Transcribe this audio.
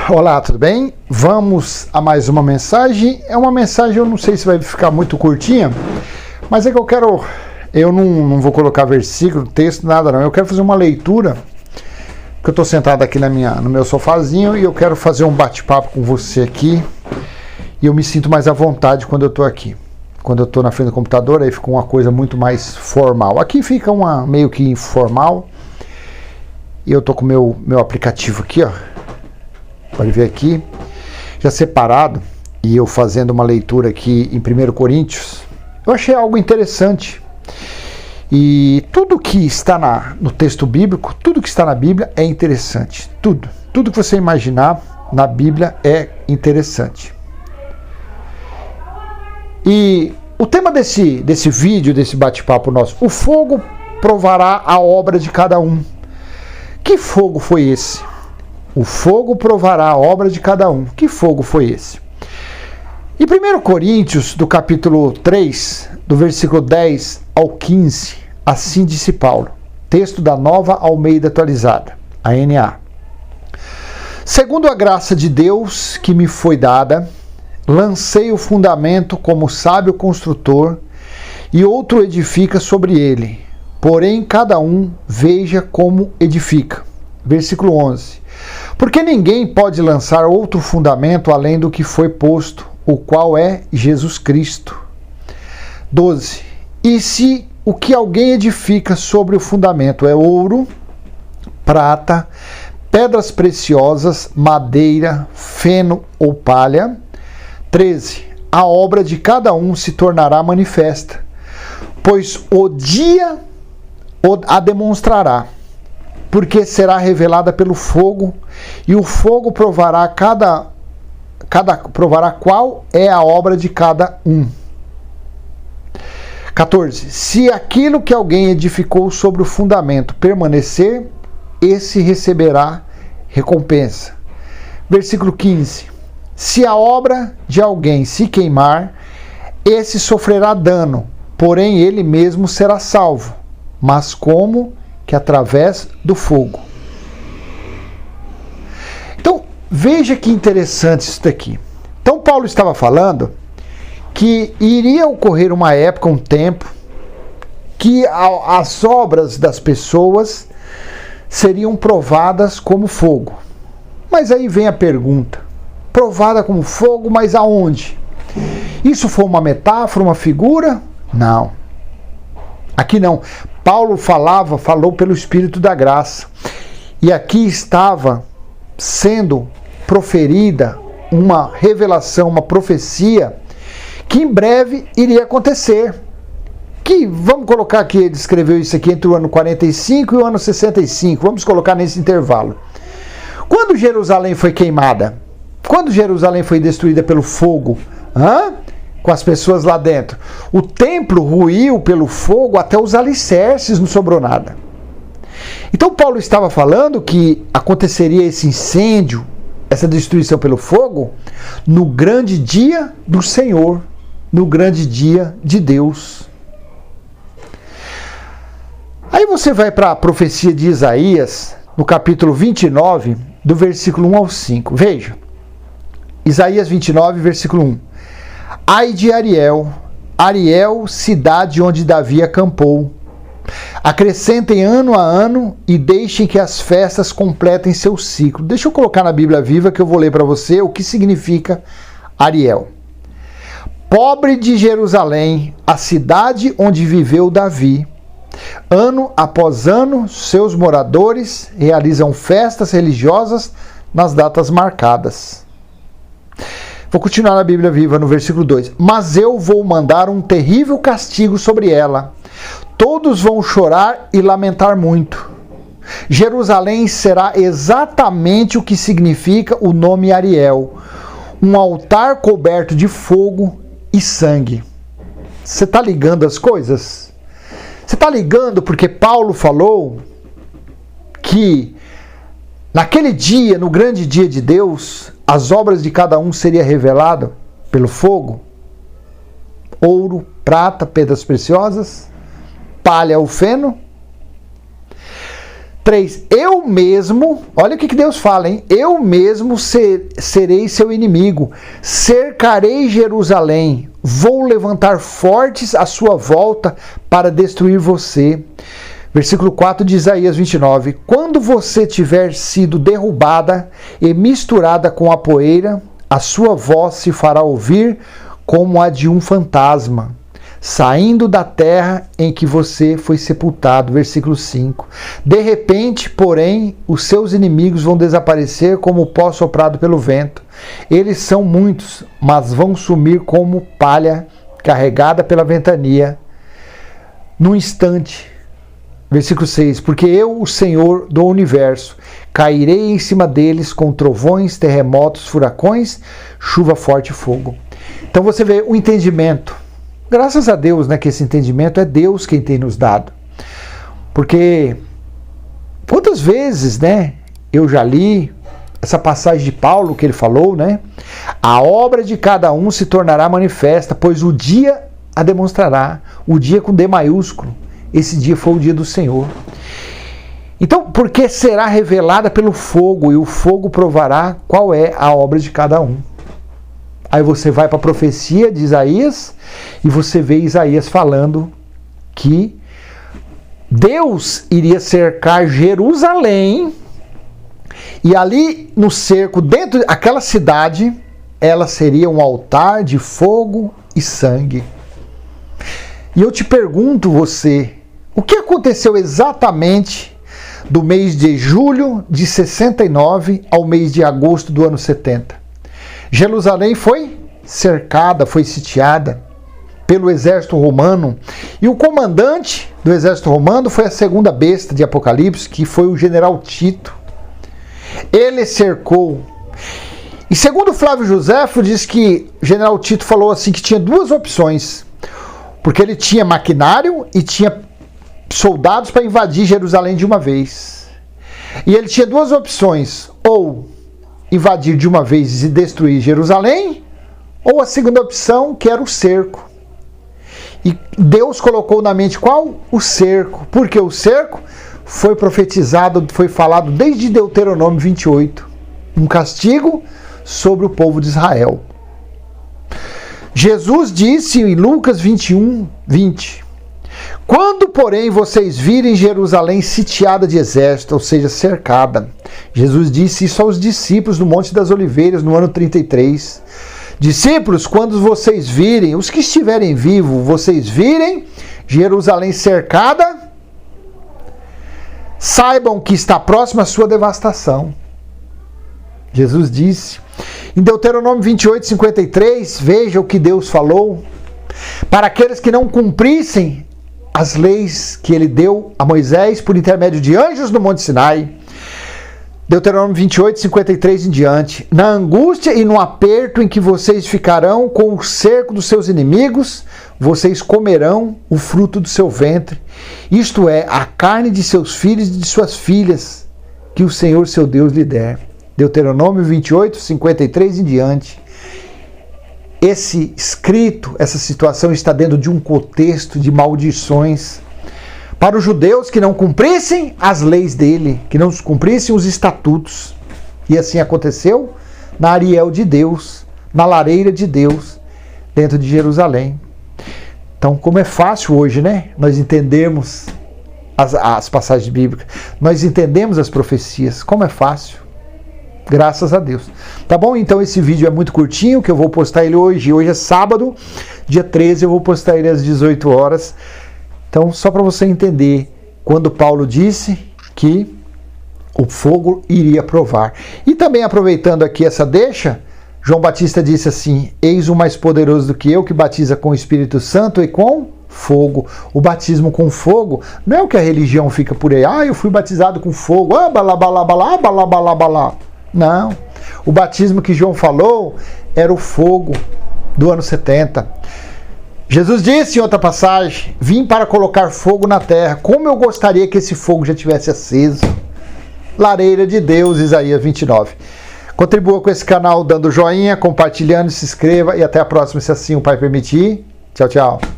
Olá, tudo bem? Vamos a mais uma mensagem. É uma mensagem, eu não sei se vai ficar muito curtinha, mas é que eu não vou colocar versículo, texto, nada não. Eu quero fazer uma leitura, que eu estou sentado aqui no meu sofazinho e eu quero fazer um bate-papo com você aqui. E eu me sinto mais à vontade quando eu estou aqui. Quando eu estou na frente do computador, aí fica uma coisa muito mais formal. Aqui fica uma meio que informal. E eu estou com o meu aplicativo aqui, ó. Pode ver aqui, já separado, e eu fazendo uma leitura aqui em 1 Coríntios, eu achei algo interessante. E tudo que está no texto bíblico, tudo que está na Bíblia é interessante. Tudo que você imaginar na Bíblia é interessante. E o tema desse vídeo, desse bate-papo nosso, o fogo provará a obra de cada um. Que fogo foi esse? O fogo provará a obra de cada um. Que fogo foi esse? Em 1 Coríntios, do capítulo 3, do versículo 10 ao 15, assim disse Paulo, texto da Nova Almeida Atualizada, a NA. Segundo a graça de Deus que me foi dada, lancei o fundamento como sábio construtor, e outro edifica sobre ele. Porém, cada um veja como edifica. Versículo 11. Porque ninguém pode lançar outro fundamento além do que foi posto, o qual é Jesus Cristo. 12. E se o que alguém edifica sobre o fundamento é ouro, prata, pedras preciosas, madeira, feno ou palha. 13. A obra de cada um se tornará manifesta, pois o dia a demonstrará, porque será revelada pelo fogo, e o fogo provará provará qual é a obra de cada um. 14. Se aquilo que alguém edificou sobre o fundamento permanecer, esse receberá recompensa. Versículo 15. Se a obra de alguém se queimar, esse sofrerá dano, porém ele mesmo será salvo, mas como que através do fogo. Então, veja que interessante isso daqui. Então, Paulo estava falando que iria ocorrer uma época, um tempo, que as obras das pessoas seriam provadas como fogo. Mas aí vem a pergunta, provada como fogo, mas aonde? Isso foi uma metáfora, uma figura? Não. Aqui não. Paulo falou pelo Espírito da Graça. E aqui estava sendo proferida uma revelação, uma profecia, que em breve iria acontecer. Que, vamos colocar que ele escreveu isso aqui entre o ano 45 e o ano 65. Vamos colocar nesse intervalo. Quando Jerusalém foi queimada? Quando Jerusalém foi destruída pelo fogo? Com as pessoas lá dentro. O templo ruiu pelo fogo até os alicerces, não sobrou nada. Então Paulo estava falando que aconteceria esse incêndio, essa destruição pelo fogo, no grande dia do Senhor, no grande dia de Deus. Aí você vai para a profecia de Isaías, no capítulo 29, do versículo 1 ao 5. Veja, Isaías 29, versículo 1. Ai de Ariel, cidade onde Davi acampou. Acrescentem ano a ano e deixem que as festas completem seu ciclo. Deixa eu colocar na Bíblia Viva que eu vou ler para você o que significa Ariel. Pobre de Jerusalém, a cidade onde viveu Davi. Ano após ano, seus moradores realizam festas religiosas nas datas marcadas. Vou continuar na Bíblia Viva, no versículo 2. Mas eu vou mandar um terrível castigo sobre ela. Todos vão chorar e lamentar muito. Jerusalém será exatamente o que significa o nome Ariel. Um altar coberto de fogo e sangue. Você está ligando as coisas? Você está ligando porque Paulo falou que naquele dia, no grande dia de Deus, as obras de cada um seriam reveladas pelo fogo? Ouro, prata, pedras preciosas, palha ou feno? 3. Eu mesmo, olha o que Deus fala, hein? Eu mesmo serei seu inimigo, cercarei Jerusalém, vou levantar fortes à sua volta para destruir você. Versículo 4 de Isaías 29. Quando você tiver sido derrubada e misturada com a poeira, a sua voz se fará ouvir como a de um fantasma, saindo da terra em que você foi sepultado. Versículo 5. De repente, porém, os seus inimigos vão desaparecer como o pó soprado pelo vento. Eles são muitos, mas vão sumir como palha carregada pela ventania. Num instante. Versículo 6. Porque eu, o Senhor do universo, cairei em cima deles com trovões, terremotos, furacões, chuva forte e fogo. Então você vê o entendimento. Graças a Deus, né, que esse entendimento é Deus quem tem nos dado. Porque quantas vezes, né, eu já li essa passagem de Paulo que ele falou, né? A obra de cada um se tornará manifesta, pois o dia a demonstrará. O dia com D maiúsculo. Esse dia foi o dia do Senhor. Então, porque será revelada pelo fogo, e o fogo provará qual é a obra de cada um. Aí você vai para a profecia de Isaías e você vê Isaías falando que Deus iria cercar Jerusalém e ali no cerco, dentro daquela cidade, ela seria um altar de fogo e sangue. E eu te pergunto você, o que aconteceu exatamente do mês de julho de 69 ao mês de agosto do ano 70? Jerusalém foi cercada, foi sitiada pelo exército romano, e o comandante do exército romano foi a segunda besta de Apocalipse, que foi o general Tito. Ele cercou. E segundo Flávio Joséfo, diz que o general Tito falou assim que tinha duas opções, porque ele tinha maquinário e tinha soldados para invadir Jerusalém de uma vez. E ele tinha duas opções, ou invadir de uma vez e destruir Jerusalém, ou a segunda opção, que era o cerco. E Deus colocou na mente qual? O cerco. Porque o cerco foi profetizado, foi falado desde Deuteronômio 28. Um castigo sobre o povo de Israel. Jesus disse em Lucas 21, 20: quando, porém, vocês virem Jerusalém sitiada de exército, ou seja, cercada. Jesus disse isso aos discípulos no Monte das Oliveiras, no ano 33. Discípulos, quando vocês virem, os que estiverem vivos, vocês virem Jerusalém cercada, saibam que está próxima a sua devastação. Jesus disse. Em Deuteronômio 28, 53, veja o que Deus falou. Para aqueles que não cumprissem as leis que ele deu a Moisés por intermédio de anjos no Monte Sinai. Deuteronômio 28, 53 em diante. Na angústia e no aperto em que vocês ficarão com o cerco dos seus inimigos, vocês comerão o fruto do seu ventre, isto é, a carne de seus filhos e de suas filhas, que o Senhor seu Deus lhe der. Deuteronômio 28, 53 em diante. Esse escrito, essa situação está dentro de um contexto de maldições para os judeus que não cumprissem as leis dele, que não cumprissem os estatutos. E assim aconteceu na Ariel de Deus, na lareira de Deus, dentro de Jerusalém. Então, como é fácil hoje, né? Nós entendemos as passagens bíblicas, nós entendemos as profecias, como é fácil. Graças a Deus. Tá bom? Então esse vídeo é muito curtinho, que eu vou postar ele hoje. Hoje é sábado, dia 13, eu vou postar ele às 18 horas. Então, só para você entender, quando Paulo disse que o fogo iria provar. E também aproveitando aqui essa deixa, João Batista disse assim: eis o mais poderoso do que eu, que batiza com o Espírito Santo e com fogo. O batismo com fogo não é o que a religião fica por aí. Ah, eu fui batizado com fogo. Ah, balabalabalá, balabalabalá. Não. O batismo que João falou era o fogo do ano 70. Jesus disse em outra passagem: vim para colocar fogo na terra. Como eu gostaria que esse fogo já tivesse aceso. Lareira de Deus, Isaías 29. Contribua com esse canal dando joinha, compartilhando, se inscreva e até a próxima, se assim o Pai permitir. Tchau, tchau.